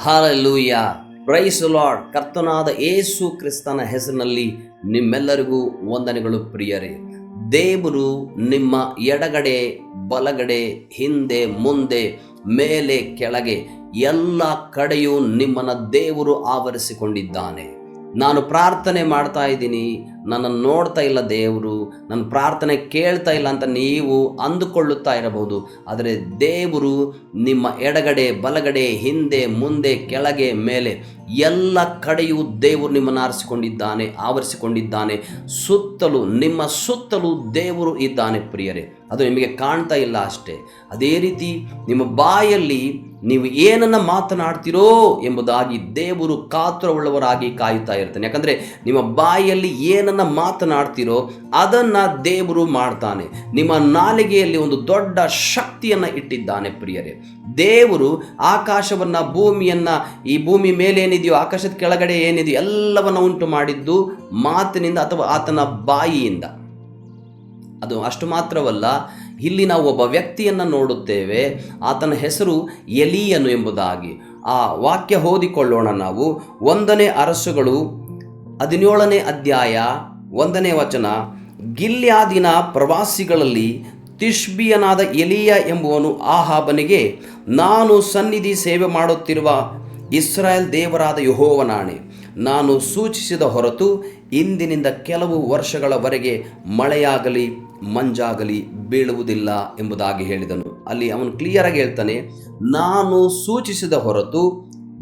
Hallelujah, price lord. ಕರ್ತನಾದ ಯೇಸು ಕ್ರಿಸ್ತನ ಹೆಸರಿನಲ್ಲಿ ನಿಮ್ಮೆಲ್ಲರಿಗೂ ವಂದನೆಗಳು ಪ್ರಿಯರೇ. ದೇವರು ನಿಮ್ಮ ಎಡಗಡೆ ಬಲಗಡೆ ಹಿಂದೆ ಮುಂದೆ ಮೇಲೆ ಕೆಳಗೆ ಎಲ್ಲ ಕಡೆಯೂ ನಿಮ್ಮನ್ನು ದೇವರು ಆವರಿಸಿಕೊಂಡಿದ್ದಾನೆ. ನಾನು ಪ್ರಾರ್ಥನೆ ಮಾಡ್ತಾ ಇದ್ದೀನಿ, ನನ್ನನ್ನು ನೋಡ್ತಾ ಇಲ್ಲ ದೇವರು, ನನ್ನ ಪ್ರಾರ್ಥನೆ ಕೇಳ್ತಾ ಇಲ್ಲ ಅಂತ ನೀವು ಅಂದುಕೊಳ್ಳುತ್ತಾ ಇರಬಹುದು. ಆದರೆ ದೇವರು ನಿಮ್ಮ ಎಡಗಡೆ ಬಲಗಡೆ ಹಿಂದೆ ಮುಂದೆ ಕೆಳಗೆ ಮೇಲೆ ಎಲ್ಲ ಕಡೆಯೂ ದೇವರು ನಿಮ್ಮನ್ನು ಆವರಿಸಿಕೊಂಡಿದ್ದಾನೆ. ಸುತ್ತಲೂ ನಿಮ್ಮ ಸುತ್ತಲೂ ದೇವರು ಇದ್ದಾನೆ ಪ್ರಿಯರೇ. ಅದು ನಿಮಗೆ ಕಾಣ್ತಾ ಇಲ್ಲ ಅಷ್ಟೇ. ಅದೇ ರೀತಿ ನಿಮ್ಮ ಬಾಯಲ್ಲಿ ನೀವು ಏನನ್ನು ಮಾತನಾಡ್ತೀರೋ ಎಂಬುದಾಗಿ ದೇವರು ಕಾತುರವುಳ್ಳವರಾಗಿ ಕಾಯುತ್ತಾ ಇರ್ತಾನೆ. ಯಾಕಂದರೆ ನಿಮ್ಮ ಬಾಯಲ್ಲಿ ಏನನ್ನು ಮಾತನಾಡ್ತೀರೋ ಅದನ್ನು ದೇವರು ಮಾಡ್ತಾನೆ. ನಿಮ್ಮ ನಾಲಿಗೆಯಲ್ಲಿ ಒಂದು ದೊಡ್ಡ ಶಕ್ತಿಯನ್ನು ಇಟ್ಟಿದ್ದಾನೆ ಪ್ರಿಯರೇ. ದೇವರು ಆಕಾಶವನ್ನು ಭೂಮಿಯನ್ನು, ಈ ಭೂಮಿ ಮೇಲೆ ಏನಿದೆಯೋ ಆಕಾಶದ ಕೆಳಗಡೆ ಏನಿದೆಯೋ ಎಲ್ಲವನ್ನು ಉಂಟು ಮಾಡಿದ್ದು ಮಾತಿನಿಂದ ಅಥವಾ ಆತನ ಬಾಯಿಯಿಂದ. ಅದು ಅಷ್ಟು ಮಾತ್ರವಲ್ಲ, ಇಲ್ಲಿ ನಾವು ಒಬ್ಬ ವ್ಯಕ್ತಿಯನ್ನು ನೋಡುತ್ತೇವೆ. ಆತನ ಹೆಸರು ಎಲೀಯನು ಎಂಬುದಾಗಿ. ಆ ವಾಕ್ಯ ಓದಿಕೊಳ್ಳೋಣ ನಾವು. 1ನೇ ಅರಸುಗಳು 17ನೇ ಅಧ್ಯಾಯ 1ನೇ ವಚನ. ಗಿಲ್ಯಾದಿನ ಪ್ರವಾಸಿಗಳಲ್ಲಿ ತಿಷ್ಬಿಯನಾದ ಎಲೀಯ ಎಂಬುವನು ಆಹಾಬನಿಗೆ, ನಾನು ಸನ್ನಿಧಿ ಸೇವೆ ಮಾಡುತ್ತಿರುವ ಇಸ್ರಾಯೇಲ್ ದೇವರಾದ ಯೆಹೋವನಾಣೆ, ನಾನು ಸೂಚಿಸಿದ ಹೊರತು ಇಂದಿನಿಂದ ಕೆಲವು ವರ್ಷಗಳವರೆಗೆ ಮಳೆಯಾಗಲಿ ಮಂಜಾಗಲಿ ಬೀಳುವುದಿಲ್ಲ ಎಂಬುದಾಗಿ ಹೇಳಿದನು. ಅಲ್ಲಿ ಅವನು ಕ್ಲಿಯರ್ ಆಗಿ ಹೇಳ್ತಾನೆ, ನಾನು ಸೂಚಿಸಿದ ಹೊರತು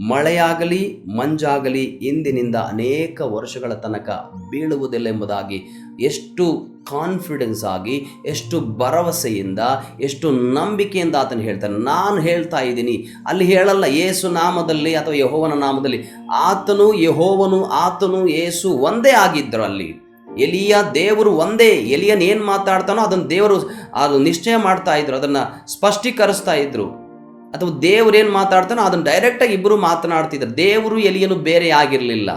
ಮಳೆಯಾಗಲಿ ಮಂಜಾಗಲಿ ಇಂದಿನಿಂದ ಅನೇಕ ವರ್ಷಗಳ ತನಕ ಬೀಳುವುದಿಲ್ಲ ಎಂಬುದಾಗಿ ಎಷ್ಟು ಕಾನ್ಫಿಡೆನ್ಸ್ ಆಗಿ, ಎಷ್ಟು ಭರವಸೆಯಿಂದ, ಎಷ್ಟು ನಂಬಿಕೆಯಿಂದ ಆತನು ಹೇಳ್ತಾನೆ. ನಾನು ಹೇಳ್ತಾ ಇದ್ದೀನಿ, ಅಲ್ಲಿ ಹೇಳಲ್ಲ ಯೇಸು ನಾಮದಲ್ಲಿ ಅಥವಾ ಯೆಹೋವನ ನಾಮದಲ್ಲಿ. ಆತನು ಯೆಹೋವನು, ಆತನು ಯೇಸು ಒಂದೇ ಆಗಿದ್ದರು. ಅಲ್ಲಿ ಎಲಿಯ ದೇವರು ಒಂದೇ. ಎಲಿಯನ್ ಏನು ಮಾತಾಡ್ತಾನೋ ಅದನ್ನು ದೇವರು ಅದು ನಿಶ್ಚಯ ಮಾಡ್ತಾ ಇದ್ರು, ಅದನ್ನು ಸ್ಪಷ್ಟೀಕರಿಸ್ತಾ ಇದ್ರು. ಅಥವಾ ದೇವರೇನು ಮಾತಾಡ್ತಾನೋ ಅದನ್ನು ಡೈರೆಕ್ಟಾಗಿ ಇಬ್ಬರು ಮಾತನಾಡ್ತಿದ್ರು. ದೇವರು ಎಲಿಯನು ಬೇರೆ ಆಗಿರಲಿಲ್ಲ.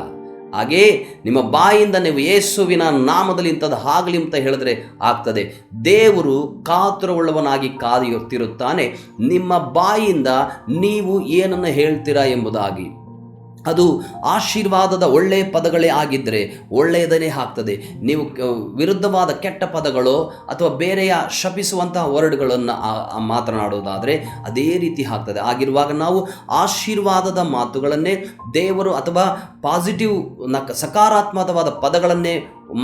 ಹಾಗೇ ನಿಮ್ಮ ಬಾಯಿಂದ ನೀವು ಯೇಸುವಿನ ನಾಮದಲ್ಲಿ ಇಂಥದ್ದು ಆಗಲಿ ಅಂತ ಹೇಳಿದ್ರೆ ಆಗ್ತದೆ. ದೇವರು ಕಾತುರವುಳ್ಳವನಾಗಿ ಕಾದಿರುತ್ತಾನೆ ನಿಮ್ಮ ಬಾಯಿಂದ ನೀವು ಏನನ್ನು ಹೇಳ್ತೀರಾ ಎಂಬುದಾಗಿ. ಅದು ಆಶೀರ್ವಾದದ ಒಳ್ಳೆಯ ಪದಗಳೇ ಆಗಿದ್ದರೆ ಒಳ್ಳೆಯದನ್ನೇ ಆಗ್ತದೆ. ನೀವು ವಿರುದ್ಧವಾದ ಕೆಟ್ಟ ಪದಗಳು ಅಥವಾ ಬೇರೆಯ ಶಪಿಸುವಂತಹ ವರ್ಡ್ಗಳನ್ನು ಮಾತನಾಡುವುದಾದರೆ ಅದೇ ರೀತಿ ಆಗ್ತದೆ. ಆಗಿರುವಾಗ ನಾವು ಆಶೀರ್ವಾದದ ಮಾತುಗಳನ್ನೇ ದೇವರು ಅಥವಾ ಪಾಸಿಟಿವ್ ಸಕಾರಾತ್ಮಕವಾದ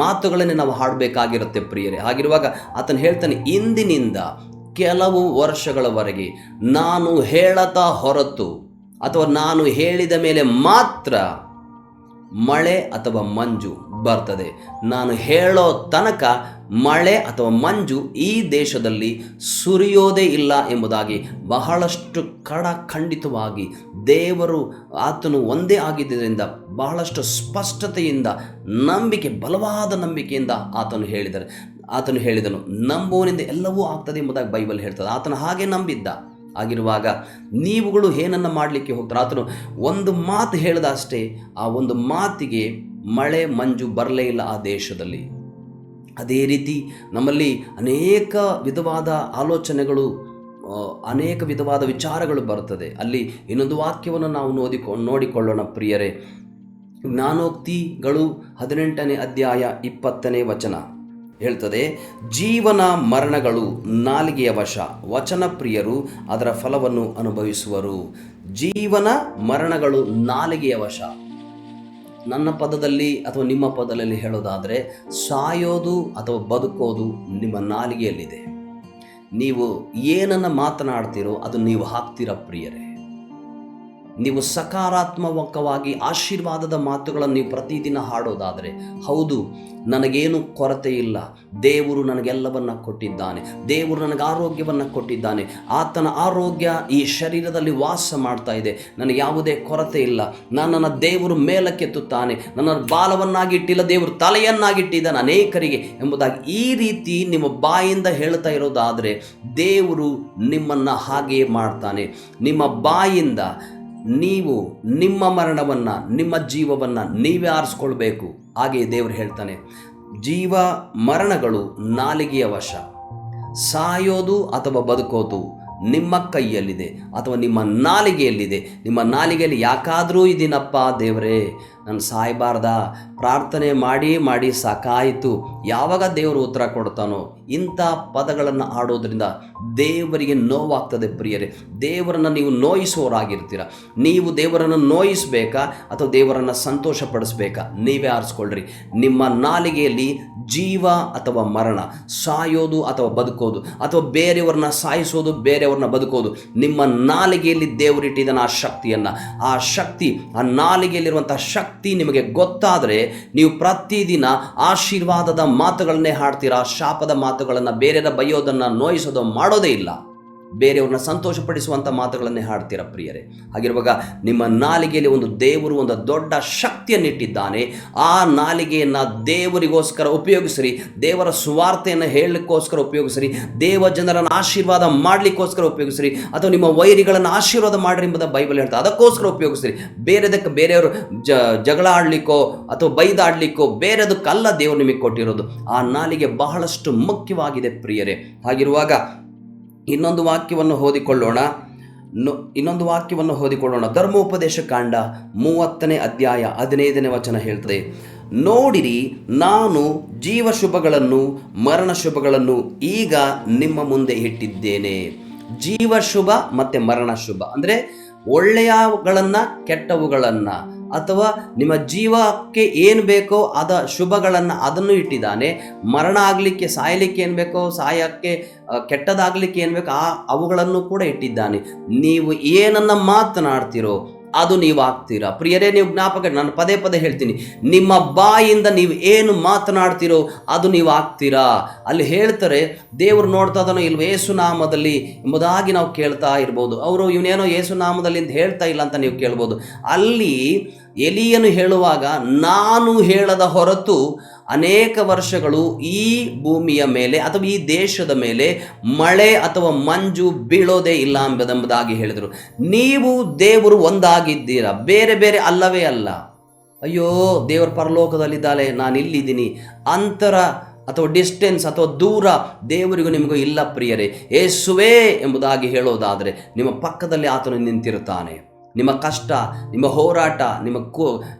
ಮಾತುಗಳನ್ನೇ ನಾವು ಹಾಡಬೇಕಾಗಿರುತ್ತೆ ಪ್ರಿಯರೇ. ಹಾಗಿರುವಾಗ ಆತನು ಹೇಳ್ತಾನೆ, ಇಂದಿನಿಂದ ಕೆಲವು ವರ್ಷಗಳವರೆಗೆ ನಾನು ಹೇಳತಾ ಹೊರತು ಅಥವಾ ನಾನು ಹೇಳಿದ ಮೇಲೆ ಮಾತ್ರ ಮಳೆ ಅಥವಾ ಮಂಜು ಬರ್ತದೆ. ನಾನು ಹೇಳೋ ತನಕ ಮಳೆ ಅಥವಾ ಮಂಜು ಈ ದೇಶದಲ್ಲಿ ಸುರಿಯೋದೇ ಇಲ್ಲ ಎಂಬುದಾಗಿ ಬಹಳಷ್ಟು ಖಂಡಿತವಾಗಿ ದೇವರು ಆತನು ಒಂದೇ ಆಗಿದ್ದರಿಂದ ಬಹಳಷ್ಟು ಸ್ಪಷ್ಟತೆಯಿಂದ ಬಲವಾದ ನಂಬಿಕೆಯಿಂದ ಆತನು ಹೇಳಿದನು. ನಂಬುವನಿಂದ ಎಲ್ಲವೂ ಆಗ್ತದೆ ಎಂಬುದಾಗಿ ಬೈಬಲ್ ಹೇಳ್ತದೆ. ಆತನು ಹಾಗೆ ನಂಬಿದ್ದ. ಆಗಿರುವಾಗ ನೀವುಗಳು ಏನನ್ನು ಮಾಡಲಿಕ್ಕೆ ಹೋಗ್ತಾರೆ? ಆತನು ಒಂದು ಮಾತು ಹೇಳಿದ ಅಷ್ಟೇ, ಆ ಒಂದು ಮಾತಿಗೆ ಮಳೆ ಮಂಜು ಬರಲೇ ಇಲ್ಲ ಆ ದೇಶದಲ್ಲಿ. ಅದೇ ರೀತಿ ನಮ್ಮಲ್ಲಿ ಅನೇಕ ವಿಧವಾದ ಆಲೋಚನೆಗಳು, ಅನೇಕ ವಿಧವಾದ ವಿಚಾರಗಳು ಬರ್ತದೆ. ಅಲ್ಲಿ ಇನ್ನೊಂದು ವಾಕ್ಯವನ್ನು ನಾವು ನೋಡಿಕೊಳ್ಳೋಣ ಪ್ರಿಯರೇ. ಜ್ಞಾನೋಕ್ತಿಗಳು 18ನೇ ಅಧ್ಯಾಯ 20ನೇ ವಚನ ಹೇಳ್ತದೆ, ಜೀವನ ಮರಣಗಳು ನಾಲಿಗೆಯ ವಶ, ವಚನ ಪ್ರಿಯರು ಅದರ ಫಲವನ್ನು ಅನುಭವಿಸುವರು. ಜೀವನ ಮರಣಗಳು ನಾಲಿಗೆಯ ವಶ. ನನ್ನ ಪದದಲ್ಲಿ ಅಥವಾ ನಿಮ್ಮ ಪದದಲ್ಲಿ ಹೇಳೋದಾದರೆ, ಸಾಯೋದು ಅಥವಾ ಬದುಕೋದು ನಿಮ್ಮ ನಾಲಿಗೆಯಲ್ಲಿದೆ. ನೀವು ಏನನ್ನು ಮಾತನಾಡ್ತೀರೋ ಅದು ನೀವು ಹಾಕ್ತೀರ ಪ್ರಿಯರೇ. ನೀವು ಸಕಾರಾತ್ಮಕವಾಗಿ ಆಶೀರ್ವಾದದ ಮಾತುಗಳನ್ನು ನೀವು ಪ್ರತಿದಿನ ಹಾಡೋದಾದರೆ, ಹೌದು ನನಗೇನು ಕೊರತೆ ಇಲ್ಲ, ದೇವರು ನನಗೆಲ್ಲವನ್ನು ಕೊಟ್ಟಿದ್ದಾನೆ, ದೇವರು ನನಗೆ ಆರೋಗ್ಯವನ್ನು ಕೊಟ್ಟಿದ್ದಾನೆ, ಆತನ ಆರೋಗ್ಯ ಈ ಶರೀರದಲ್ಲಿ ವಾಸ ಮಾಡ್ತಾ ಇದೆ, ನನಗೆ ಯಾವುದೇ ಕೊರತೆ ಇಲ್ಲ, ನನ್ನನ್ನು ದೇವರು ಮೇಲಕ್ಕೆತ್ತುತ್ತಾನೆ, ನನ್ನ ಬಾಲವನ್ನಾಗಿಟ್ಟಿಲ್ಲ, ದೇವರು ತಲೆಯನ್ನಾಗಿಟ್ಟಿದ್ದಾನೆ ಅನೇಕರಿಗೆ ಎಂಬುದಾಗಿ ಈ ರೀತಿ ನಿಮ್ಮ ಬಾಯಿಂದ ಹೇಳ್ತಾ ಇರೋದಾದರೆ ದೇವರು ನಿಮ್ಮನ್ನು ಹಾಗೆಯೇ ಮಾಡ್ತಾನೆ. ನಿಮ್ಮ ಬಾಯಿಂದ ನೀವು ನಿಮ್ಮ ಮರಣವನ್ನು, ನಿಮ್ಮ ಜೀವವನ್ನು ನೀವೇ ಆರಿಸ್ಕೊಳ್ಬೇಕು. ಹಾಗೆಯೇ ದೇವರು ಹೇಳ್ತಾನೆ, ಜೀವ ಮರಣಗಳು ನಾಲಿಗೆಯ ವಶ, ಸಾಯೋದು ಅಥವಾ ಬದುಕೋದು ನಿಮ್ಮ ಕೈಯಲ್ಲಿದೆ ಅಥವಾ ನಿಮ್ಮ ನಾಲಿಗೆಯಲ್ಲಿದೆ. ನಿಮ್ಮ ನಾಲಿಗೆಯಲ್ಲಿ ಯಾಕಾದರೂ ಇದೀನಪ್ಪ ದೇವರೇ, ನಾನು ಸಾಯಬಾರ್ದ, ಪ್ರಾರ್ಥನೆ ಮಾಡಿ ಮಾಡಿ ಸಾಕಾಯಿತು, ಯಾವಾಗ ದೇವರು ಉತ್ತರ ಕೊಡ್ತಾನೋ, ಇಂಥ ಪದಗಳನ್ನು ಆಡೋದ್ರಿಂದ ದೇವರಿಗೆ ನೋವಾಗ್ತದೆ ಪ್ರಿಯರೇ. ದೇವರನ್ನು ನೀವು ನೋಯಿಸುವವರಾಗಿರ್ತೀರ. ನೀವು ದೇವರನ್ನು ನೋಯಿಸಬೇಕಾ ಅಥವಾ ದೇವರನ್ನು ಸಂತೋಷಪಡಿಸ್ಬೇಕಾ? ನೀವೇ ಆರಿಸ್ಕೊಳ್ರಿ. ನಿಮ್ಮ ನಾಲಿಗೆಯಲ್ಲಿ ಜೀವ ಅಥವಾ ಮರಣ, ಸಾಯೋದು ಅಥವಾ ಬದುಕೋದು, ಅಥವಾ ಬೇರೆಯವ್ರನ್ನ ಸಾಯಿಸೋದು, ಬೇರೆಯವ್ರನ್ನ ಬದುಕೋದು, ನಿಮ್ಮ ನಾಲಿಗೆಯಲ್ಲಿ ದೇವರಿಟ್ಟಿದ್ದಾನೆ ಆ ಶಕ್ತಿಯನ್ನು. ಆ ಶಕ್ತಿ, ಆ ನಾಲಿಗೆಯಲ್ಲಿರುವಂಥ ಶಕ್ತಿ ನಿಮಗೆ ಗೊತ್ತಾದರೆ ನೀವು ಪ್ರತಿದಿನ ಆಶೀರ್ವಾದದ ಮಾತುಗಳನ್ನೇ ಹಾಡ್ತೀರಾ. ಶಾಪದ ಮಾತುಗಳನ್ನು, ಬೇರೆಯವರ ಬೈಯೋದನ್ನು, ನೋಯಿಸೋದು ಮಾಡೋದೇ ಇಲ್ಲ. ಬೇರೆಯವ್ರನ್ನ ಸಂತೋಷಪಡಿಸುವಂಥ ಮಾತುಗಳನ್ನೇ ಹಾಡ್ತೀರಾ ಪ್ರಿಯರೇ. ಹಾಗಿರುವಾಗ ನಿಮ್ಮ ನಾಲಿಗೆಯಲ್ಲಿ ದೇವರು ಒಂದು ದೊಡ್ಡ ಶಕ್ತಿಯನ್ನಿಟ್ಟಿದ್ದಾನೆ. ಆ ನಾಲಿಗೆಯನ್ನು ದೇವರಿಗೋಸ್ಕರ ಉಪಯೋಗಿಸ್ರಿ. ದೇವರ ಸುವಾರ್ತೆಯನ್ನು ಹೇಳಲಿಕ್ಕೋಸ್ಕರ ಉಪಯೋಗಿಸ್ರಿ. ದೇವ ಜನರನ್ನು ಆಶೀರ್ವಾದ ಮಾಡಲಿಕ್ಕೋಸ್ಕರ ಉಪಯೋಗಿಸ್ರಿ. ಅಥವಾ ನಿಮ್ಮ ವೈರಿಗಳನ್ನು ಆಶೀರ್ವಾದ ಮಾಡಿರಿ ಎಂಬುದ ಬೈಬಲ್ ಹೇಳ್ತಾರೆ. ಅದಕ್ಕೋಸ್ಕರ ಉಪಯೋಗಿಸ್ರಿ. ಬೇರೆದಕ್ಕೆ, ಬೇರೆಯವರು ಜಗಳ ಆಡಲಿಕ್ಕೋ ಅಥವಾ ಬೈದಾಡಲಿಕ್ಕೋ ಬೇರೆದಕ್ಕಲ್ಲ ದೇವರು ನಿಮಗೆ ಕೊಟ್ಟಿರೋದು. ಆ ನಾಲಿಗೆ ಬಹಳಷ್ಟು ಮುಖ್ಯವಾಗಿದೆ ಪ್ರಿಯರೇ. ಹಾಗಿರುವಾಗ ಇನ್ನೊಂದು ವಾಕ್ಯವನ್ನು ಓದಿಕೊಳ್ಳೋಣ. ಧರ್ಮೋಪದೇಶ ಕಾಂಡ 30ನೇ ಅಧ್ಯಾಯ 15ನೇ ವಚನ ಹೇಳ್ತದೆ, ನೋಡಿರಿ, ನಾನು ಜೀವ ಶುಭಗಳನ್ನು ಮರಣ ಶುಭಗಳನ್ನು ಈಗ ನಿಮ್ಮ ಮುಂದೆ ಇಟ್ಟಿದ್ದೇನೆ. ಜೀವ ಶುಭ ಮತ್ತು ಮರಣ ಶುಭ ಅಂದರೆ ಒಳ್ಳೆಯವುಗಳನ್ನು, ಕೆಟ್ಟವುಗಳನ್ನು, ಅಥವಾ ನಿಮ್ಮ ಜೀವಕ್ಕೆ ಏನು ಬೇಕೋ ಅದ ಶುಭಗಳನ್ನು ಅದನ್ನು ಇಟ್ಟಿದ್ದಾನೆ. ಮರಣ ಆಗಲಿಕ್ಕೆ, ಸಾಯಲಿಕ್ಕೆ ಏನು ಬೇಕೋ, ಸಾಯಕ್ಕೆ ಕೆಟ್ಟದಾಗಲಿಕ್ಕೆ ಏನು ಬೇಕೋ ಅವುಗಳನ್ನು ಕೂಡ ಇಟ್ಟಿದ್ದಾನೆ. ನೀವು ಏನನ್ನು ಮಾತನಾಡ್ತೀರೋ ಅದು ನೀವು ಆಗ್ತೀರಾ ಪ್ರಿಯರೇ. ನೀವು ಜ್ಞಾಪಕ, ನಾನು ಪದೇ ಪದೇ ಹೇಳ್ತೀನಿ, ನಿಮ್ಮ ಬಾಯಿಂದ ನೀವು ಏನು ಮಾತನಾಡ್ತೀರೋ ಅದು ನೀವು ಆಗ್ತೀರಾ. ಅಲ್ಲಿ ಹೇಳ್ತಾರೆ, ದೇವರು ನೋಡ್ತಾ ಇದ್ದಾನೋ ಇಲ್ವೋ ಯೇಸುನಾಮದಲ್ಲಿ ಎಂಬುದಾಗಿ ನಾವು ಕೇಳ್ತಾ ಇರ್ಬೋದು. ಅವರು ಇವನೇನೋ ಯೇಸುನಾಮದಲ್ಲಿ ಅಂತ ಹೇಳ್ತಾ ಇಲ್ಲ ಅಂತ ನೀವು ಕೇಳ್ಬೋದು. ಅಲ್ಲಿ ಎಲಿಯನು ಹೇಳುವಾಗ, ನಾನು ಹೇಳದ ಹೊರತು ಅನೇಕ ವರ್ಷಗಳು ಈ ಭೂಮಿಯ ಮೇಲೆ ಅಥವಾ ಈ ದೇಶದ ಮೇಲೆ ಮಳೆ ಅಥವಾ ಮಂಜು ಬೀಳೋದೇ ಇಲ್ಲ ಎಂಬುದಾಗಿ ಹೇಳಿದರು. ನೀವು ದೇವರು ಒಂದಾಗಿದ್ದೀರಾ, ಬೇರೆ ಬೇರೆ ಅಲ್ಲವೇ ಅಲ್ಲ. ಅಯ್ಯೋ, ದೇವರ ಪರಲೋಕದಲ್ಲಿದ್ದಾಳೆ, ನಾನು ಇಲ್ಲಿದ್ದೀನಿ, ಅಂತರ ಅಥವಾ ಡಿಸ್ಟೆನ್ಸ್ ಅಥವಾ ದೂರ ದೇವರಿಗೂ ನಿಮಗೂ ಇಲ್ಲ ಪ್ರಿಯರೇ. ಯೇಸುವೇ ಎಂಬುದಾಗಿ ಹೇಳೋದಾದರೆ ನಿಮ್ಮ ಪಕ್ಕದಲ್ಲಿ ಆತನು ನಿಂತಿರುತ್ತಾನೆ. ನಿಮ್ಮ ಕಷ್ಟ, ನಿಮ್ಮ ಹೋರಾಟ,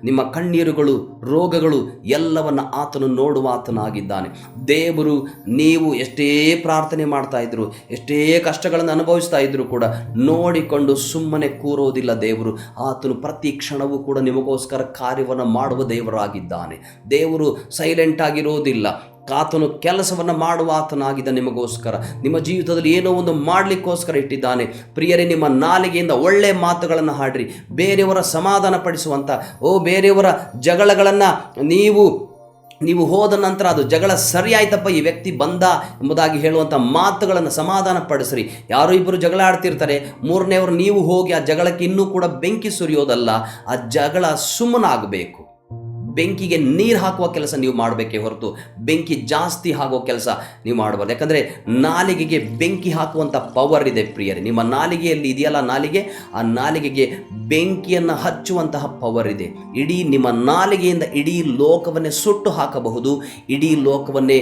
ನಿಮ್ಮ ಕಣ್ಣೀರುಗಳು, ರೋಗಗಳು ಎಲ್ಲವನ್ನು ಆತನು ನೋಡುವ ಆತನಾಗಿದ್ದಾನೆ. ದೇವರು, ನೀವು ಎಷ್ಟೇ ಪ್ರಾರ್ಥನೆ ಮಾಡ್ತಾ ಇದ್ರು, ಎಷ್ಟೇ ಕಷ್ಟಗಳನ್ನು ಅನುಭವಿಸ್ತಾ ಇದ್ರು ಕೂಡ ನೋಡಿಕೊಂಡು ಸುಮ್ಮನೆ ಕೂರೋದಿಲ್ಲ ದೇವರು. ಆತನು ಪ್ರತಿ ಕ್ಷಣವೂ ಕೂಡ ನಿಮಗೋಸ್ಕರ ಕಾರ್ಯವನ್ನು ಮಾಡುವ ದೇವರಾಗಿದ್ದಾನೆ. ದೇವರು ಸೈಲೆಂಟ್ ಆಗಿರೋದಿಲ್ಲ. ಆತನು ಕೆಲಸವನ್ನು ಮಾಡುವ ಆತನಾಗಿದ್ದ ನಿಮಗೋಸ್ಕರ, ನಿಮ್ಮ ಜೀವಿತದಲ್ಲಿ ಏನೋ ಒಂದು ಮಾಡಲಿಕ್ಕೋಸ್ಕರ ಇಟ್ಟಿದ್ದಾನೆ. ಪ್ರಿಯರೇ, ನಿಮ್ಮ ನಾಲಿಗೆಯಿಂದ ಒಳ್ಳೆ ಮಾತುಗಳನ್ನು ಹಾಡ್ರಿ. ಬೇರೆಯವರ ಸಮಾಧಾನ ಪಡಿಸುವಂಥ, ಬೇರೆಯವರ ಜಗಳಗಳನ್ನು ನೀವು ಹೋದ ನಂತರ ಅದು ಜಗಳ ಸರಿಯಾಯ್ತಪ್ಪ, ಈ ವ್ಯಕ್ತಿ ಬಂದ ಎಂಬುದಾಗಿ ಹೇಳುವಂಥ ಮಾತುಗಳನ್ನು ಸಮಾಧಾನ ಪಡಿಸ್ರಿ. ಯಾರೋ ಇಬ್ಬರು ಜಗಳ ಆಡ್ತಿರ್ತಾರೆ, ಮೂರನೇವರು ನೀವು ಹೋಗಿ ಆ ಜಗಳಕ್ಕೆ ಇನ್ನೂ ಕೂಡ ಬೆಂಕಿ ಸುರಿಯೋದಲ್ಲ, ಆ ಜಗಳ ಸುಮ್ಮನಾಗಬೇಕು. ಬೆಂಕಿಗೆ ನೀರು ಹಾಕುವ ಕೆಲಸ ನೀವು ಮಾಡಬೇಕೇ ಹೊರತು ಬೆಂಕಿ ಜಾಸ್ತಿ ಆಗುವ ಕೆಲಸ ನೀವು ಮಾಡಬಾರ್ದು. ಯಾಕಂದರೆ ನಾಲಿಗೆಗೆ ಬೆಂಕಿ ಹಾಕುವಂಥ ಪವರ್ ಇದೆ ಪ್ರಿಯರೇ. ನಿಮ್ಮ ನಾಲಿಗೆಯಲ್ಲಿ ಇದೆಯಲ್ಲ ನಾಲಿಗೆ, ಆ ನಾಲಿಗೆಗೆ ಬೆಂಕಿಯನ್ನು ಹಚ್ಚುವಂತಹ ಪವರ್ ಇದೆ. ನಿಮ್ಮ ನಾಲಿಗೆಯಿಂದ ಇಡೀ ಲೋಕವನ್ನೇ ಸುಟ್ಟು ಹಾಕಬಹುದು, ಇಡೀ ಲೋಕವನ್ನೇ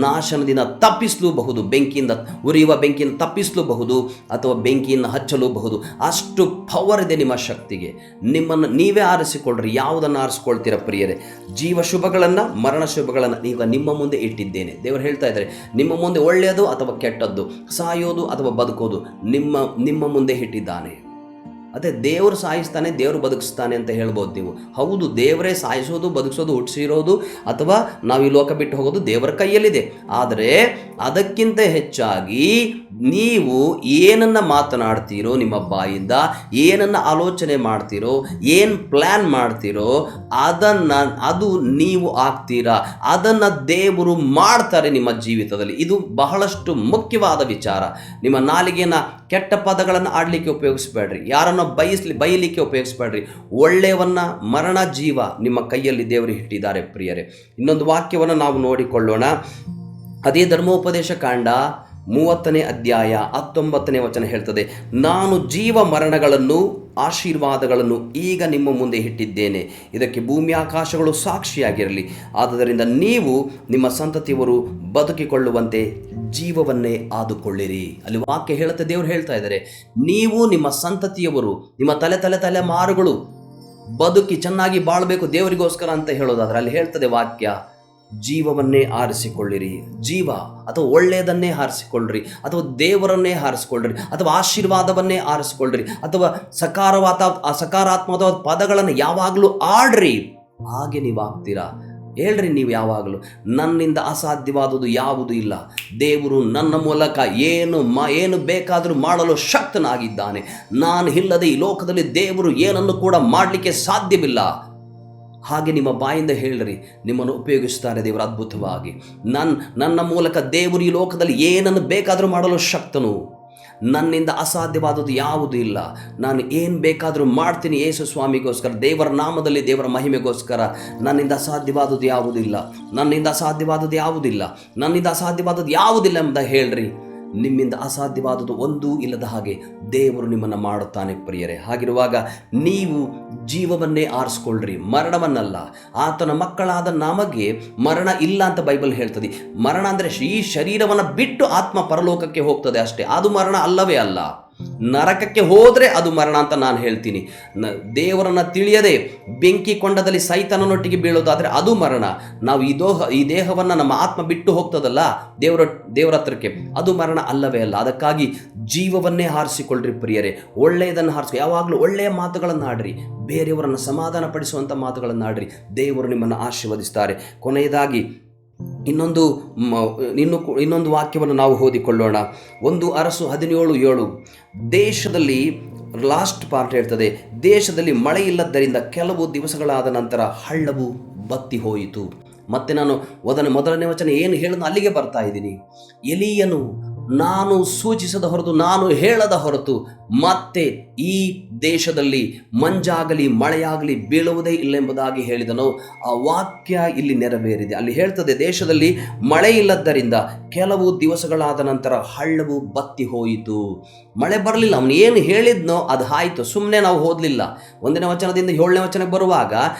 ನಾಶನದಿಂದ ತಪ್ಪಿಸಲೂಬಹುದು. ಬೆಂಕಿಯಿಂದ, ಉರಿಯುವ ಬೆಂಕಿಯನ್ನು ತಪ್ಪಿಸಲೂಬಹುದು ಅಥವಾ ಬೆಂಕಿಯನ್ನು ಹಚ್ಚಲೂಬಹುದು. ಅಷ್ಟು ಪವರ್ ಇದೆ ನಿಮ್ಮ ಶಕ್ತಿಗೆ. ನಿಮ್ಮನ್ನು ನೀವೇ ಆರಿಸಿಕೊಳ್ಳ್ರಿ. ಯಾವುದನ್ನು ಆರಿಸ್ಕೊಳ್ತೀರ ಪ್ರಿಯರೇ? ಜೀವ ಶುಭಗಳನ್ನು, ಮರಣ ಶುಭಗಳನ್ನು ಈಗ ನಿಮ್ಮ ಮುಂದೆ ಇಟ್ಟಿದ್ದೇನೆ. ದೇವರು ಹೇಳ್ತಾ ಇದ್ದಾರೆ, ನಿಮ್ಮ ಮುಂದೆ ಒಳ್ಳೆಯದು ಅಥವಾ ಕೆಟ್ಟದ್ದು, ಸಾಯೋದು ಅಥವಾ ಬದುಕೋದು ನಿಮ್ಮ ಮುಂದೆ ಇಟ್ಟಿದ್ದಾನೆ. ಅದೇ ದೇವರು ಸಾಯಿಸ್ತಾನೆ, ದೇವರು ಬದುಕಿಸ್ತಾನೆ ಅಂತ ಹೇಳ್ಬೋದು ನೀವು. ಹೌದು, ದೇವರೇ ಸಾಯಿಸೋದು, ಬದುಕಿಸೋದು, ಹುಟ್ಟಿಸಿರೋದು ಅಥವಾ ನಾವು ಈ ಲೋಕ ಬಿಟ್ಟು ಹೋಗೋದು ದೇವರ ಕೈಯಲ್ಲಿದೆ. ಆದರೆ ಅದಕ್ಕಿಂತ ಹೆಚ್ಚಾಗಿ ನೀವು ಏನನ್ನು ಮಾತನಾಡ್ತೀರೋ, ನಿಮ್ಮ ಬಾಯಿಂದ ಏನನ್ನು ಆಲೋಚನೆ ಮಾಡ್ತೀರೋ, ಏನು ಪ್ಲ್ಯಾನ್ ಮಾಡ್ತೀರೋ ಅದು ನೀವು ಆಗ್ತೀರಾ. ಅದನ್ನು ದೇವರು ಮಾಡ್ತಾರೆ ನಿಮ್ಮ ಜೀವಿತದಲ್ಲಿ. ಇದು ಬಹಳಷ್ಟು ಮುಖ್ಯವಾದ ವಿಚಾರ. ನಿಮ್ಮ ನಾಲಿಗೆಯನ್ನು ಕೆಟ್ಟ ಪದಗಳನ್ನು ಆಡಲಿಕ್ಕೆ ಉಪಯೋಗಿಸಬೇಡ್ರಿ. ಯಾರನ್ನು ಬೈಯಲಿಕ್ಕೆ ಉಪಯೋಗಿಸಬೇಡ್ರಿ. ಒಳ್ಳೆಯವನ್ನ, ಮರಣ ಜೀವ ನಿಮ್ಮ ಕೈಯಲ್ಲಿ ದೇವರು ಇಟ್ಟಿದ್ದಾರೆ ಪ್ರಿಯರೇ. ಇನ್ನೊಂದು ವಾಕ್ಯವನ್ನು ನಾವು ನೋಡಿಕೊಳ್ಳೋಣ. ಅದೇ ಧರ್ಮೋಪದೇಶ ಕಾಂಡ 30ನೇ ಅಧ್ಯಾಯ 19ನೇ ವಚನ ಹೇಳ್ತದೆ, ನಾನು ಜೀವ ಮರಣಗಳನ್ನು ಆಶೀರ್ವಾದಗಳನ್ನು ಈಗ ನಿಮ್ಮ ಮುಂದೆ ಇಟ್ಟಿದ್ದೇನೆ, ಇದಕ್ಕೆ ಭೂಮಿ ಆಕಾಶಗಳು ಸಾಕ್ಷಿಯಾಗಿರಲಿ. ಆದುದರಿಂದ ನೀವು ನಿಮ್ಮ ಸಂತತಿಯವರು ಬದುಕಿಕೊಳ್ಳುವಂತೆ ಜೀವವನ್ನೇ ಆದುಕೊಳ್ಳಿರಿ. ಅಲ್ಲಿ ವಾಕ್ಯ ಹೇಳುತ್ತೆ, ದೇವರು ಹೇಳ್ತಾ ಇದ್ದಾರೆ, ನೀವು ನಿಮ್ಮ ಸಂತತಿಯವರು, ನಿಮ್ಮ ತಲೆಮಾರುಗಳು ಬದುಕಿ ಚೆನ್ನಾಗಿ ಬಾಳಬೇಕು ದೇವರಿಗೋಸ್ಕರ ಅಂತ ಹೇಳೋದಾದ್ರೆ ಅಲ್ಲಿ ಹೇಳ್ತದೆ ವಾಕ್ಯ, ಜೀವವನ್ನೇ ಆರಿಸಿಕೊಳ್ಳಿರಿ. ಜೀವ ಅಥವಾ ಒಳ್ಳೆಯದನ್ನೇ ಆರಿಸಿಕೊಳ್ಳ್ರಿ, ಅಥವಾ ದೇವರನ್ನೇ ಆರಿಸಿಕೊಳ್ಳ್ರಿ, ಅಥವಾ ಆಶೀರ್ವಾದವನ್ನೇ ಆರಿಸಿಕೊಳ್ಳ್ರಿ, ಅಥವಾ ಸಕಾರಾತ್ಮಕವಾದ ಪದಗಳನ್ನು ಯಾವಾಗಲೂ ಆಡ್ರಿ. ಹಾಗೆ ನೀವು ಆಗ್ತೀರಾ. ಹೇಳ್ರಿ ನೀವು ಯಾವಾಗಲೂ, ನನ್ನಿಂದ ಅಸಾಧ್ಯವಾದುದು ಯಾವುದೂ ಇಲ್ಲ, ದೇವರು ನನ್ನ ಮೂಲಕ ಏನು ಬೇಕಾದರೂ ಮಾಡಲು ಶಕ್ತನಾಗಿದ್ದಾನೆ, ನಾನು ಇಲ್ಲದೆ ಈ ಲೋಕದಲ್ಲಿ ದೇವರು ಏನನ್ನು ಕೂಡ ಮಾಡಲಿಕ್ಕೆ ಸಾಧ್ಯವಿಲ್ಲ. ಹಾಗೆ ನಿಮ್ಮ ಬಾಯಿಂದ ಹೇಳ್ರಿ, ನಿಮ್ಮನ್ನು ಉಪಯೋಗಿಸ್ತಾರೆ ದೇವರು ಅದ್ಭುತವಾಗಿ. ನನ್ನ ಮೂಲಕ ದೇವರು ಈ ಲೋಕದಲ್ಲಿ ಏನನ್ನು ಬೇಕಾದರೂ ಮಾಡಲು ಶಕ್ತನು, ನನ್ನಿಂದ ಅಸಾಧ್ಯವಾದದ್ದು ಯಾವುದೂ ಇಲ್ಲ, ನಾನು ಏನು ಬೇಕಾದರೂ ಮಾಡ್ತೀನಿ ಯೇಸು ಸ್ವಾಮಿಗೋಸ್ಕರ, ದೇವರ ನಾಮದಲ್ಲಿ ದೇವರ ಮಹಿಮೆಗೋಸ್ಕರ. ನನ್ನಿಂದ ಅಸಾಧ್ಯವಾದದ್ದು ಯಾವುದಿಲ್ಲ, ನನ್ನಿಂದ ಅಸಾಧ್ಯವಾದದ್ದು ಯಾವುದಿಲ್ಲ, ನನ್ನಿಂದ ಅಸಾಧ್ಯವಾದದ್ದು ಯಾವುದಿಲ್ಲ ಎಂಬ ಹೇಳ್ರಿ. ನಿಮ್ಮಿಂದ ಅಸಾಧ್ಯವಾದದ್ದು ಒಂದೂ ಇಲ್ಲದ ಹಾಗೆ ದೇವರು ನಿಮ್ಮನ್ನು ಮಾಡುತ್ತಾನೆ ಪ್ರಿಯರೇ. ಹಾಗಿರುವಾಗ ನೀವು ಜೀವವನ್ನೇ ಆರಿಸ್ಕೊಳ್ರಿ, ಮರಣವನ್ನಲ್ಲ. ಆತನ ಮಕ್ಕಳಾದ ನಮಗೆ ಮರಣ ಇಲ್ಲ ಅಂತ ಬೈಬಲ್ ಹೇಳ್ತದೆ. ಮರಣ ಅಂದರೆ ಈ ಶರೀರವನ್ನು ಬಿಟ್ಟು ಆತ್ಮ ಪರಲೋಕಕ್ಕೆ ಹೋಗ್ತದೆ ಅಷ್ಟೇ, ಅದು ಮರಣ ಅಲ್ಲವೇ ಅಲ್ಲ. ನರಕಕ್ಕೆ ಹೋದರೆ ಅದು ಮರಣ ಅಂತ ನಾನು ಹೇಳ್ತೀನಿ. ದೇವರನ್ನು ತಿಳಿಯದೆ ಬೆಂಕಿ ಕೊಂಡದಲ್ಲಿ ಸೈತನನೊಟ್ಟಿಗೆ ಬೀಳೋದಾದರೆ ಅದು ಮರಣ. ನಾವು ಈ ದೇಹವನ್ನು ನಮ್ಮ ಆತ್ಮ ಬಿಟ್ಟು ಹೋಗ್ತದಲ್ಲ ದೇವರ ಹತ್ರಕ್ಕೆ, ಅದು ಮರಣ ಅಲ್ಲವೇ ಅಲ್ಲ. ಅದಕ್ಕಾಗಿ ಜೀವವನ್ನೇ ಹಾರಿಸಿಕೊಳ್ಳ್ರಿ ಪ್ರಿಯರೇ. ಒಳ್ಳೆಯದನ್ನು ಯಾವಾಗಲೂ ಒಳ್ಳೆಯ ಮಾತುಗಳನ್ನು ಆಡ್ರಿ, ಬೇರೆಯವರನ್ನು ಸಮಾಧಾನ ಪಡಿಸುವಂಥ ಮಾತುಗಳನ್ನು ಆಡ್ರಿ. ದೇವರು ನಿಮ್ಮನ್ನು ಆಶೀರ್ವದಿಸ್ತಾರೆ. ಕೊನೆಯದಾಗಿ ಇನ್ನೊಂದು ವಾಕ್ಯವನ್ನು ನಾವು ಓದಿಕೊಳ್ಳೋಣ. 1 ಅರಸು 17:7. ದೇಶದಲ್ಲಿ ಲಾಸ್ಟ್ ಪಾರ್ಟ್ ಹೇಳ್ತದೆ, ದೇಶದಲ್ಲಿ ಮಳೆ ಇಲ್ಲದ್ದರಿಂದ ಕೆಲವು ದಿವಸಗಳಾದ ನಂತರ ಹಳ್ಳವು ಬತ್ತಿ ಹೋಯಿತು. ಮತ್ತೆ ನಾನು ಮೊದಲನೇ ವಚನ ಏನು ಹೇಳೋದು ಅಲ್ಲಿಗೆ ಬರ್ತಾ ಇದ್ದೀನಿ. ಎಲೀಯನು ನಾನು ಸೂಚಿಸದ ಹೊರತು, ನಾನು ಹೇಳದ ಹೊರತು ಮತ್ತೆ ಈ ದೇಶದಲ್ಲಿ ಮಂಜಾಗಲಿ ಮಳೆಯಾಗಲಿ ಬೀಳುವುದೇ ಇಲ್ಲ ಎಂಬುದಾಗಿ ಹೇಳಿದನು. ಆ ವಾಕ್ಯ ಇಲ್ಲಿ ನೆರವೇರಿದೆ. ಅಲ್ಲಿ ಹೇಳ್ತದೆ, ದೇಶದಲ್ಲಿ ಮಳೆ ಇಲ್ಲದ್ದರಿಂದ ಕೆಲವು ದಿವಸಗಳಾದ ನಂತರ ಹಳ್ಳವು ಬತ್ತಿ ಹೋಯಿತು. ಮಳೆ ಬರಲಿಲ್ಲ, ಅವನು ಏನು ಹೇಳಿದ್ನೋ ಅದು ಆಯಿತು, ಸುಮ್ಮನೆ ನಾವು ಓದಲಿಲ್ಲ. 1ನೇ ವಚನದಿಂದ 7ನೇ ವಚನಕ್ಕೆ ಬರುವಾಗ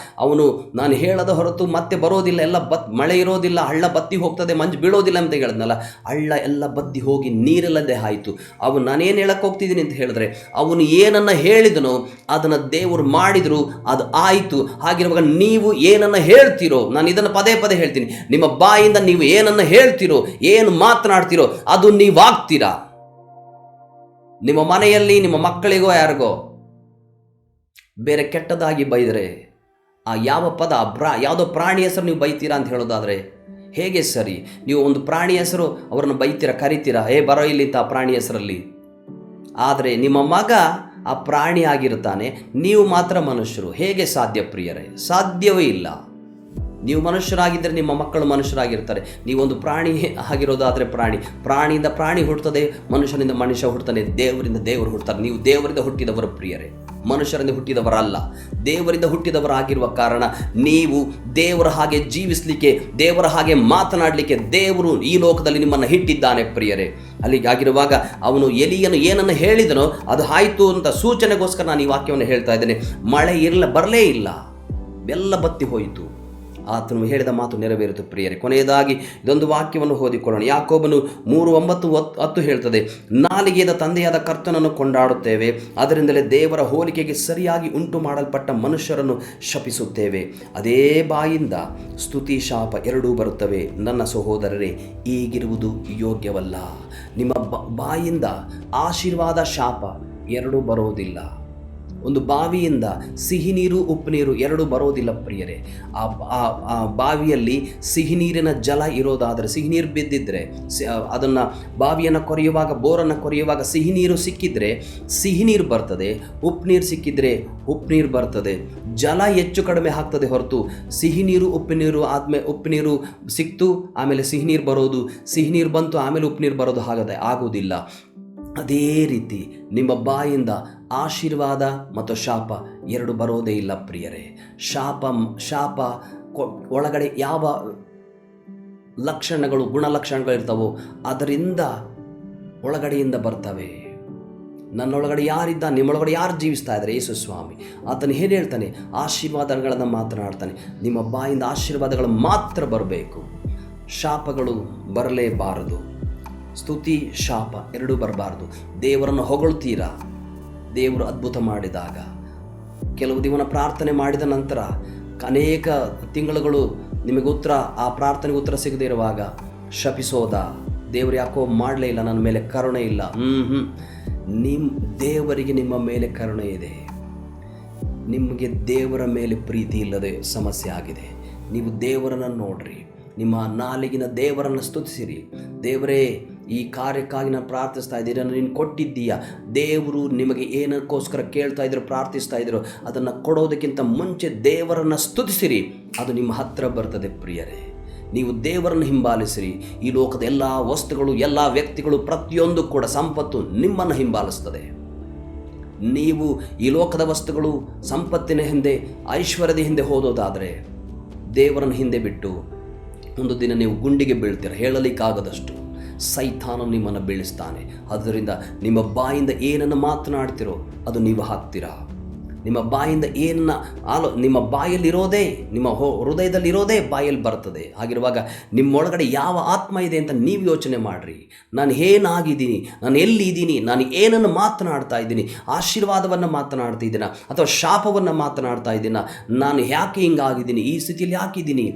ಅವನು ನಾನು ಹೇಳದ ಹೊರತು ಮತ್ತೆ ಬರೋದಿಲ್ಲ, ಎಲ್ಲ ಮಳೆ ಇರೋದಿಲ್ಲ, ಹಳ್ಳ ಬತ್ತಿ ಹೋಗ್ತದೆ, ಮಂಜು ಬೀಳೋದಿಲ್ಲ ಅಂತ ಹೇಳಿದ್ನಲ್ಲ, ಹಳ್ಳ ಎಲ್ಲ ಬತ್ತಿ ಹೋಗಿ ನೀರಿಲ್ಲದೆ ಆಯಿತು. ಅವನು ನಾನೇನು ಹೇಳಕ್ಕೆ ಹೋಗ್ತಿದ್ದೀನಿ ಅಂತ ಹೇಳಿದ್ರೆ, ಅವನು ಏನನ್ನ ಹೇಳಿದನೋ ಅದನ್ನು ದೇವರು ಮಾಡಿದ್ರು, ಅದು ಆಯಿತು. ಹಾಗಿರುವಾಗ ನೀವು ಏನನ್ನ ಹೇಳ್ತೀರೋ, ನಾನು ಇದನ್ನು ಪದೇ ಪದೇ ಹೇಳ್ತೀನಿ, ನಿಮ್ಮ ಬಾಯಿಂದ ನೀವು ಏನನ್ನ ಹೇಳ್ತೀರೋ, ಏನು ಮಾತನಾಡ್ತೀರೋ ಅದು ನೀವಾಗ್ತೀರಾ. ನಿಮ್ಮ ಮನೆಯಲ್ಲಿ ನಿಮ್ಮ ಮಕ್ಕಳಿಗೋ ಯಾರಿಗೋ ಬೇರೆ ಕೆಟ್ಟದಾಗಿ ಬೈದರೆ ಆ ಯಾವ ಪದ ಯಾವುದೋ ಪ್ರಾಣಿ ಹೆಸರು ನೀವು ಬೈತೀರಾ ಅಂತ ಹೇಳೋದಾದರೆ ಹೇಗೆ ಸರಿ? ನೀವು ಒಂದು ಪ್ರಾಣಿ ಹೆಸರು ಅವರನ್ನು ಬೈತೀರಾ, ಕರಿತೀರಾ, ಬರೋ ಇಲ್ಲಿ ಅಂತ ಆ ಪ್ರಾಣಿ ಹೆಸರಲ್ಲಿ. ಆದರೆ ನಿಮ್ಮ ಮಗ ಆ ಪ್ರಾಣಿ ಆಗಿರ್ತಾನೆ, ನೀವು ಮಾತ್ರ ಮನುಷ್ಯರು. ಹೇಗೆ ಸಾಧ್ಯ ಪ್ರಿಯರೇ? ಸಾಧ್ಯವೇ ಇಲ್ಲ. ನೀವು ಮನುಷ್ಯರಾಗಿದ್ದರೆ ನಿಮ್ಮ ಮಕ್ಕಳು ಮನುಷ್ಯರಾಗಿರ್ತಾರೆ. ನೀವೊಂದು ಪ್ರಾಣಿ ಆಗಿರೋದಾದರೆ ಪ್ರಾಣಿಯಿಂದ ಪ್ರಾಣಿ ಹುಟ್ಟುತ್ತದೆ, ಮನುಷ್ಯನಿಂದ ಮನುಷ್ಯ ಹುಟ್ಟುತ್ತಾನೆ, ದೇವರಿಂದ ದೇವರು ಹುಟ್ಟುತ್ತಾರೆ. ನೀವು ದೇವರಿಂದ ಹುಟ್ಟಿದವರು ಪ್ರಿಯರೇ, ಮನುಷ್ಯರಿಂದ ಹುಟ್ಟಿದವರಲ್ಲ. ದೇವರಿಂದ ಹುಟ್ಟಿದವರಾಗಿರುವ ಕಾರಣ ನೀವು ದೇವರ ಹಾಗೆ ಜೀವಿಸಲಿಕ್ಕೆ, ದೇವರ ಹಾಗೆ ಮಾತನಾಡಲಿಕ್ಕೆ ದೇವರು ಈ ಲೋಕದಲ್ಲಿ ನಿಮ್ಮನ್ನು ಇಟ್ಟಿದ್ದಾನೆ ಪ್ರಿಯರೇ. ಅಲ್ಲಿಗಾಗಿರುವಾಗ ಅವನು ಎಲೀಯನು ಏನನ್ನು ಹೇಳಿದನೋ ಅದು ಆಯಿತು ಅಂತ ಸೂಚನೆಗೋಸ್ಕರ ನಾನು ಈ ವಾಕ್ಯವನ್ನು ಹೇಳ್ತಾ ಇದ್ದೇನೆ. ಮಳೆ ಬರಲೇ ಇಲ್ಲ, ಎಲ್ಲ ಬತ್ತಿ ಹೋಯಿತು. ಆತನು ಹೇಳಿದ ಮಾತು ನೆರವೇರಿತು ಪ್ರಿಯರೇ. ಕೊನೆಯದಾಗಿ ಇದೊಂದು ವಾಕ್ಯವನ್ನು ಓದಿಕೊಳ್ಳೋಣ. ಯಾಕೋಬನು 3:9-10 ಹೇಳ್ತದೆ, ನಾಲಿಗೆಯ ತಂದೆಯಾದ ಕರ್ತನನ್ನು ಕೊಂಡಾಡುತ್ತೇವೆ, ಅದರಿಂದಲೇ ದೇವರ ಹೋಲಿಕೆಗೆ ಸರಿಯಾಗಿ ಉಂಟು ಮಾಡಲ್ಪಟ್ಟ ಮನುಷ್ಯರನ್ನು ಶಪಿಸುತ್ತೇವೆ. ಅದೇ ಬಾಯಿಂದ ಸ್ತುತಿ ಶಾಪ ಎರಡೂ ಬರುತ್ತವೆ. ನನ್ನ ಸಹೋದರರೇ, ಈಗಿರುವುದು ಯೋಗ್ಯವಲ್ಲ. ನಿಮ್ಮ ಬಾಯಿಂದ ಆಶೀರ್ವಾದ ಶಾಪ ಎರಡೂ ಬರೋದಿಲ್ಲ. ಒಂದು ಬಾವಿಯಿಂದ ಸಿಹಿ ನೀರು ಉಪ್ಪು ನೀರು ಎರಡೂ ಬರೋದಿಲ್ಲ ಪ್ರಿಯರೇ. ಆ ಬಾವಿಯಲ್ಲಿ ಸಿಹಿ ನೀರಿನ ಜಲ ಇರೋದಾದರೆ, ಸಿಹಿ ನೀರು ಬಿದ್ದಿದ್ರೆ, ಅದನ್ನು ಬಾವಿಯನ್ನು ಕೊರೆಯುವಾಗ, ಬೋರನ್ನು ಕೊರೆಯುವಾಗ ಸಿಹಿ ನೀರು ಸಿಕ್ಕಿದ್ರೆ ಸಿಹಿ ನೀರು ಬರ್ತದೆ, ಉಪ್ಪು ನೀರು ಸಿಕ್ಕಿದ್ರೆ ಉಪ್ಪು ನೀರು ಬರ್ತದೆ. ಜಲ ಹೆಚ್ಚು ಕಡಿಮೆ ಆಗ್ತದೆ ಹೊರತು ಸಿಹಿ ನೀರು ಉಪ್ಪು ನೀರು ಆದಮೇಲೆ ಉಪ್ಪು ನೀರು ಸಿಕ್ತು ಆಮೇಲೆ ಸಿಹಿ ನೀರು ಬರೋದು, ಸಿಹಿ ನೀರು ಬಂತು ಆಮೇಲೆ ಉಪ್ಪು ನೀರು ಬರೋದು ಆಗೋದಿಲ್ಲ. ಅದೇ ರೀತಿ ನಿಮ್ಮ ಬಾಯಿಂದ ಆಶೀರ್ವಾದ ಮತ್ತು ಶಾಪ ಎರಡು ಬರೋದೇ ಇಲ್ಲ ಪ್ರಿಯರೇ. ಶಾಪ ಒಳಗಡೆ ಯಾವ ಲಕ್ಷಣಗಳು ಗುಣಲಕ್ಷಣಗಳಿರ್ತಾವೋ ಅದರಿಂದ ಒಳಗಡೆಯಿಂದ ಬರ್ತವೆ. ನನ್ನೊಳಗಡೆ ಯಾರಿದ್ದ, ನಿಮ್ಮೊಳಗಡೆ ಯಾರು ಜೀವಿಸ್ತಾ ಇದ್ದಾರೆ? ಯೇಸು ಸ್ವಾಮಿ ಆತನು ಏನು ಹೇಳ್ತಾನೆ? ಆಶೀರ್ವಾದಗಳನ್ನು ಮಾತನಾಡ್ತಾನೆ. ನಿಮ್ಮ ಬಾಯಿಂದ ಆಶೀರ್ವಾದಗಳು ಮಾತ್ರ ಬರಬೇಕು, ಶಾಪಗಳು ಬರಲೇಬಾರದು. ಸ್ತುತಿ ಶಾಪ ಎರಡೂ ಬರಬಾರ್ದು. ದೇವರನ್ನು ಹೊಗಳ್ತೀರಾ, ದೇವರು ಅದ್ಭುತ ಮಾಡಿದಾಗ, ಕೆಲವು ದಿನ ಪ್ರಾರ್ಥನೆ ಮಾಡಿದ ನಂತರ ಅನೇಕ ತಿಂಗಳುಗಳು ನಿಮಗೆ ಉತ್ತರ, ಆ ಪ್ರಾರ್ಥನೆಗೆ ಉತ್ತರ ಸಿಗದೇ ಇರುವಾಗ ಶಪಿಸೋದ, ದೇವರು ಯಾಕೋ ಮಾಡಲೇ ಇಲ್ಲ, ನನ್ನ ಮೇಲೆ ಕರುಣೆ ಇಲ್ಲ. ದೇವರಿಗೆ ನಿಮ್ಮ ಮೇಲೆ ಕರುಣೆ ಇದೆ. ನಿಮಗೆ ದೇವರ ಮೇಲೆ ಪ್ರೀತಿ ಇಲ್ಲದೆ ಸಮಸ್ಯೆ ಆಗಿದೆ. ನೀವು ದೇವರನ್ನು ನೋಡ್ರಿ, ನಿಮ್ಮ ನಾಲಿಗಿನ ದೇವರನ್ನು ಸ್ತುತಿಸಿರಿ. ದೇವರೇ, ಈ ಕಾರ್ಯಕ್ಕಾಗಿ ನಾನು ಪ್ರಾರ್ಥಿಸ್ತಾ ಇದ್ದೀನಿ, ನೀನು ಕೊಟ್ಟಿದ್ದೀಯಾ. ದೇವರು ನಿಮಗೆ ಏನಕ್ಕೋಸ್ಕರ ಕೇಳ್ತಾ ಇದ್ರು, ಪ್ರಾರ್ಥಿಸ್ತಾ ಇದ್ರು, ಅದನ್ನು ಕೊಡೋದಕ್ಕಿಂತ ಮುಂಚೆ ದೇವರನ್ನು ಸ್ತುತಿಸಿರಿ. ಅದು ನಿಮ್ಮ ಹತ್ತಿರ ಬರ್ತದೆ ಪ್ರಿಯರೇ. ನೀವು ದೇವರನ್ನು ಹಿಂಬಾಲಿಸಿರಿ. ಈ ಲೋಕದ ಎಲ್ಲ ವಸ್ತುಗಳು, ಎಲ್ಲ ವ್ಯಕ್ತಿಗಳು, ಪ್ರತಿಯೊಂದು ಕೂಡ ಸಂಪತ್ತು ನಿಮ್ಮನ್ನು ಹಿಂಬಾಲಿಸ್ತದೆ. ನೀವು ಈ ಲೋಕದ ವಸ್ತುಗಳು, ಸಂಪತ್ತಿನ ಹಿಂದೆ, ಐಶ್ವರ್ಯದ ಹಿಂದೆ ಹೋದೋದಾದರೆ ದೇವರನ್ನು ಹಿಂದೆ ಬಿಟ್ಟು ಒಂದು ದಿನ ನೀವು ಗುಂಡಿಗೆ ಬೀಳ್ತೀರ, ಹೇಳಲಿಕ್ಕಾಗದಷ್ಟು ಸೈತಾನ ನಿಮ್ಮನ್ನು ಬೀಳಿಸ್ತಾನೆ. ಆದ್ದರಿಂದ ನಿಮ್ಮ ಬಾಯಿಂದ ಏನನ್ನು ಮಾತನಾಡ್ತಿರೋ ಅದು ನೀವು ಹಾಕ್ತೀರಾ. ನಿಮ್ಮ ಬಾಯಿಂದ ನಿಮ್ಮ ಬಾಯಲ್ಲಿರೋದೇ, ನಿಮ್ಮ ಹೃದಯದಲ್ಲಿರೋದೇ ಬಾಯಲ್ಲಿ ಬರ್ತದೆ. ಹಾಗಿರುವಾಗ ನಿಮ್ಮೊಳಗಡೆ ಯಾವ ಆತ್ಮ ಇದೆ ಅಂತ ನೀವು ಯೋಚನೆ ಮಾಡಿರಿ. ನಾನು ಏನಾಗಿದ್ದೀನಿ, ನಾನು ಎಲ್ಲಿದ್ದೀನಿ, ನಾನು ಏನನ್ನು ಮಾತನಾಡ್ತಾ ಇದ್ದೀನಿ, ಆಶೀರ್ವಾದವನ್ನು ಮಾತನಾಡ್ತಾ ಇದ್ದೀನ ಅಥವಾ ಶಾಪವನ್ನು ಮಾತನಾಡ್ತಾ ಇದ್ದೀನ, ನಾನು ಯಾಕೆ ಹಿಂಗಾಗಿದ್ದೀನಿ, ಈ ಸ್ಥಿತಿಯಲ್ಲಿ ಹಾಕಿದ್ದೀನಿ.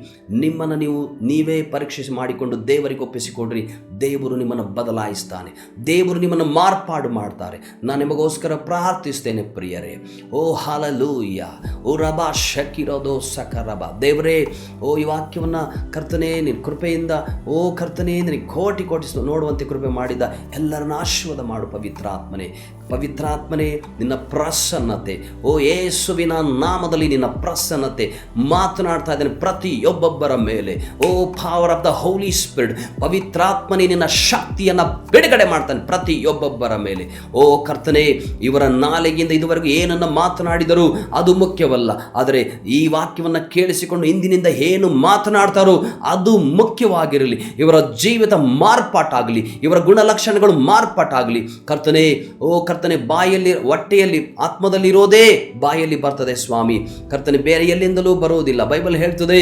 ನಿಮ್ಮನ್ನು ನೀವೇ ಪರೀಕ್ಷೆ ಮಾಡಿಕೊಂಡು ದೇವರಿಗೆ ಒಪ್ಪಿಸಿಕೊಡ್ರಿ. ದೇವರು ನಿಮ್ಮನ್ನು ಬದಲಾಯಿಸ್ತಾನೆ, ದೇವರು ನಿಮ್ಮನ್ನು ಮಾರ್ಪಾಡು ಮಾಡ್ತಾರೆ. ನಾನು ನಿಮಗೋಸ್ಕರ ಪ್ರಾರ್ಥಿಸ್ತೇನೆ ಪ್ರಿಯರೇ. ಓ ಹಲ್ಲೆಲೂಯ. ಓ ರಬಾ ಶಕಿರೋದೋ ಸಕರಬ. ದೇವರೇ, ಓ ಈ ವಾಕ್ಯವನ್ನು ಕರ್ತನೇ ನಿನ್ನ ಕೃಪೆಯಿಂದ, ಓ ಕರ್ತನೇ ನಿನಗೆ ಕೋಟಿ ನೋಡುವಂತೆ ಕೃಪೆ ಮಾಡಿದ ಎಲ್ಲರನ್ನ ಆಶೀರ್ವಾದ ಮಾಡು ಪವಿತ್ರಾತ್ಮನೇ. ಪವಿತ್ರಾತ್ಮನೇ, ನಿನ್ನ ಪ್ರಸನ್ನತೆ, ಓ ಯೇಸುವಿನ ನಾಮದಲ್ಲಿ ನಿನ್ನ ಪ್ರಸನ್ನತೆ ಮಾತನಾಡ್ತಾ ಇದ್ದೇನೆ ಪ್ರತಿಯೊಬ್ಬೊಬ್ಬರ ಮೇಲೆ. Oh power of the holy spirit, ಪವಿತ್ರಾತ್ಮನೇ ನಿನ್ನ ಶಕ್ತಿಯನ್ನು ಬಿಡುಗಡೆ ಮಾಡ್ತಾನೆ ಪ್ರತಿಯೊಬ್ಬೊಬ್ಬರ ಮೇಲೆ. ಓ ಕರ್ತನೇ, ಇವರ ನಾಲಿಗೆಯಿಂದ ಇದುವರೆಗೂ ಏನನ್ನು ಮಾತನಾಡಿದರೂ ಅದು ಮುಖ್ಯವಲ್ಲ, ಆದರೆ ಈ ವಾಕ್ಯವನ್ನು ಕೇಳಿಸಿಕೊಂಡು ಇಂದಿನಿಂದ ಏನು ಮಾತನಾಡ್ತಾರೋ ಅದು ಮುಖ್ಯವಾಗಿರಲಿ. ಇವರ ಜೀವಿತ ಮಾರ್ಪಾಟಾಗಲಿ, ಇವರ ಗುಣಲಕ್ಷಣಗಳು ಮಾರ್ಪಾಟಾಗಲಿ. ಕರ್ತನೇ, ಓ ಕರ್ತನೆ, ಬಾಯಲ್ಲಿ, ಹೊಟ್ಟೆಯಲ್ಲಿ, ಆತ್ಮದಲ್ಲಿರೋದೇ ಬಾಯಲ್ಲಿ ಬರ್ತದೆ ಸ್ವಾಮಿ. ಕರ್ತನೆ, ಬೇರೆ ಎಲ್ಲಿಂದಲೂ ಬರುವುದಿಲ್ಲ. ಬೈಬಲ್ ಹೇಳ್ತದೆ,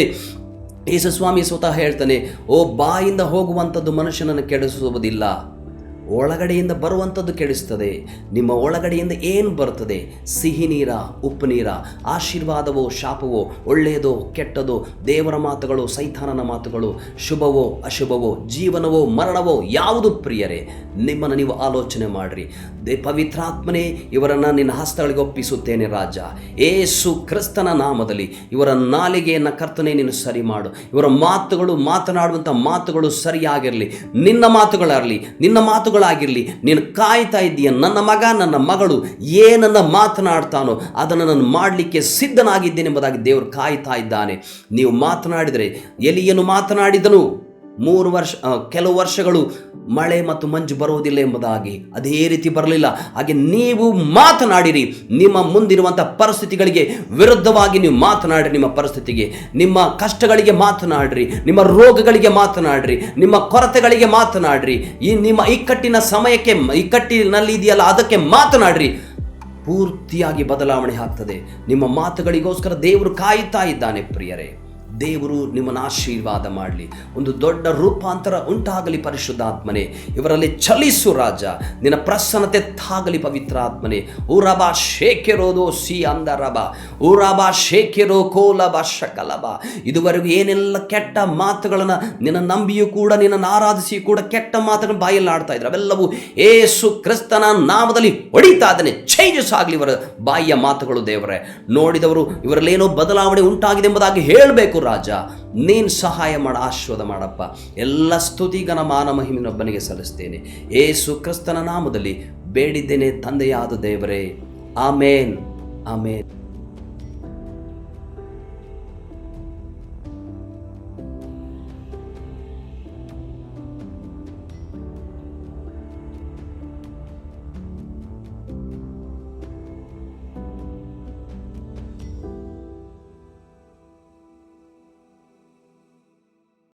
ಯೇಸು ಸ್ವಾಮಿ ಸ್ವತಃ ಹೇಳ್ತಾನೆ, ಓ ಬಾಯಿಂದ ಹೋಗುವಂಥದ್ದು ಮನುಷ್ಯನನ್ನು ಕೆಡಿಸುವುದಿಲ್ಲ, ಒಳಗಡೆಯಿಂದ ಬರುವಂಥದ್ದು ಕೆಡಿಸ್ತದೆ. ನಿಮ್ಮ ಒಳಗಡೆಯಿಂದ ಏನು ಬರ್ತದೆ? ಸಿಹಿ ನೀರ, ಉಪ್ಪು ನೀರ, ಆಶೀರ್ವಾದವೋ ಶಾಪವೋ, ಒಳ್ಳೆಯದೋ ಕೆಟ್ಟದೋ, ದೇವರ ಮಾತುಗಳು, ಸೈತಾನನ ಮಾತುಗಳು, ಶುಭವೋ ಅಶುಭವೋ, ಜೀವನವೋ ಮರಣವೋ, ಯಾವುದು ಪ್ರಿಯರೇ? ನಿಮ್ಮನ್ನು ನೀವು ಆಲೋಚನೆ ಮಾಡಿರಿ. ಪವಿತ್ರಾತ್ಮನೇ, ಇವರನ್ನು ನಿನ್ನ ಹಸ್ತಗಳಿಗೆ ಒಪ್ಪಿಸುತ್ತೇನೆ ರಾಜ. ಏಸು ಕ್ರಿಸ್ತನ ನಾಮದಲ್ಲಿ ಇವರ ನಾಲಿಗೆಯನ್ನು ಕರ್ತನೆ ನೀನು ಸರಿ ಮಾಡು. ಇವರ ಮಾತನಾಡುವಂಥ ಮಾತುಗಳು ಸರಿಯಾಗಿರಲಿ. ನಿನ್ನ ಮಾತುಗಳಾಗಲಿ, ನಿನ್ನ ಮಾತುಗಳಾಗಿರಲಿ. ನೀನು ಕಾಯ್ತಾ ಇದ್ದೀಯ, ನನ್ನ ಮಗ, ನನ್ನ ಮಗಳು ಏನನ್ನ ಮಾತನಾಡ್ತಾನೋ ಅದನ್ನು ನಾನು ಮಾಡಲಿಕ್ಕೆ ಸಿದ್ಧನಾಗಿದ್ದೇನೆ ಎಂಬುದಾಗಿ ದೇವರು ಕಾಯ್ತಾ ಇದ್ದಾನೆ. ನೀವು ಮಾತನಾಡಿದರೆ, ಎಲಿಯನು ಮಾತನಾಡಿದನು 3 ವರ್ಷ, ಕೆಲವು ವರ್ಷಗಳು ಮಳೆ ಮತ್ತು ಮಂಜು ಬರುವುದಿಲ್ಲ ಎಂಬುದಾಗಿ, ಅದೇ ರೀತಿ ಬರಲಿಲ್ಲ. ಹಾಗೆ ನೀವು ಮಾತನಾಡಿರಿ. ನಿಮ್ಮ ಮುಂದಿರುವಂಥ ಪರಿಸ್ಥಿತಿಗಳಿಗೆ ವಿರುದ್ಧವಾಗಿ ನೀವು ಮಾತನಾಡಿರಿ. ನಿಮ್ಮ ಪರಿಸ್ಥಿತಿಗೆ, ನಿಮ್ಮ ಕಷ್ಟಗಳಿಗೆ ಮಾತನಾಡಿರಿ, ನಿಮ್ಮ ರೋಗಗಳಿಗೆ ಮಾತನಾಡಿರಿ, ನಿಮ್ಮ ಕೊರತೆಗಳಿಗೆ ಮಾತನಾಡಿರಿ, ನಿಮ್ಮ ಇಕ್ಕಟ್ಟಿನ ಸಮಯಕ್ಕೆ, ಇಕ್ಕಟ್ಟಿನಲ್ಲಿ ಇದೆಯಲ್ಲ ಅದಕ್ಕೆ ಮಾತನಾಡಿರಿ. ಪೂರ್ತಿಯಾಗಿ ಬದಲಾವಣೆ ಆಗ್ತದೆ. ನಿಮ್ಮ ಮಾತುಗಳಿಗೋಸ್ಕರ ದೇವರು ಕಾಯುತ್ತಾ ಇದ್ದಾನೆ ಪ್ರಿಯರೇ. ದೇವರು ನಿಮ್ಮನ್ನು ಆಶೀರ್ವಾದ ಮಾಡಲಿ. ಒಂದು ದೊಡ್ಡ ರೂಪಾಂತರ ಉಂಟಾಗಲಿ ಪರಿಶುದ್ಧಾತ್ಮನೇ. ಇವರಲ್ಲಿ ಚಲಿಸು ರಾಜ, ನಿನ್ನ ಪ್ರಸನ್ನತೆ ತಾಗಲಿ ಪವಿತ್ರಾತ್ಮನೇ. ಊರಬಾ ಶೇಕೆರೋದೋ ಸಿ ಅಂದರಬ, ಊರಬಾ ಶೇಕೆರೋ ಕೋಲಬ ಶಕಲಬ. ಇದುವರೆಗೂ ಏನೆಲ್ಲ ಕೆಟ್ಟ ಮಾತುಗಳನ್ನು ನಿನ್ನ ನಂಬಿಯೂ ಕೂಡ, ನಿನ್ನನ್ನು ಆರಾಧಿಸಿಯೂ ಕೂಡ ಕೆಟ್ಟ ಮಾತುಗಳನ್ನು ಬಾಯಲ್ಲಿ ಆಡ್ತಾ ಇದ್ರು, ಅವೆಲ್ಲವೂ ಏಸು ಕ್ರಿಸ್ತನ ನಾಮದಲ್ಲಿ ಹೊಡಿತಾ ಇದ್ದಾನೆ. ಚೇಂಜಸ್ ಆಗಲಿ ಇವರ ಬಾಯಿಯ ಮಾತುಗಳು ದೇವರೇ. ನೋಡಿದವರು ಇವರಲ್ಲೇನೋ ಬದಲಾವಣೆ ಉಂಟಾಗಿದೆ ಎಂಬುದಾಗಿ ಹೇಳಬೇಕು ರಾಜ. ನೀನು ಸಹಾಯ ಮಾಡ, ಆಶೀರ್ವಾದ ಮಾಡಪ್ಪ. ಎಲ್ಲ ಸ್ತುತಿ ಘನ ಮಾನ ಮಹಿಮೆಯೊಬ್ಬನಿಗೆ ಸಲ್ಲಿಸ್ತೇನೆ. ಏಸು ಕ್ರಿಸ್ತನ ನಾಮದಲ್ಲಿ ಬೇಡಿದ್ದೇನೆ ತಂದೆಯಾದ ದೇವರೇ. ಆಮೇನ್, ಆಮೇನ್.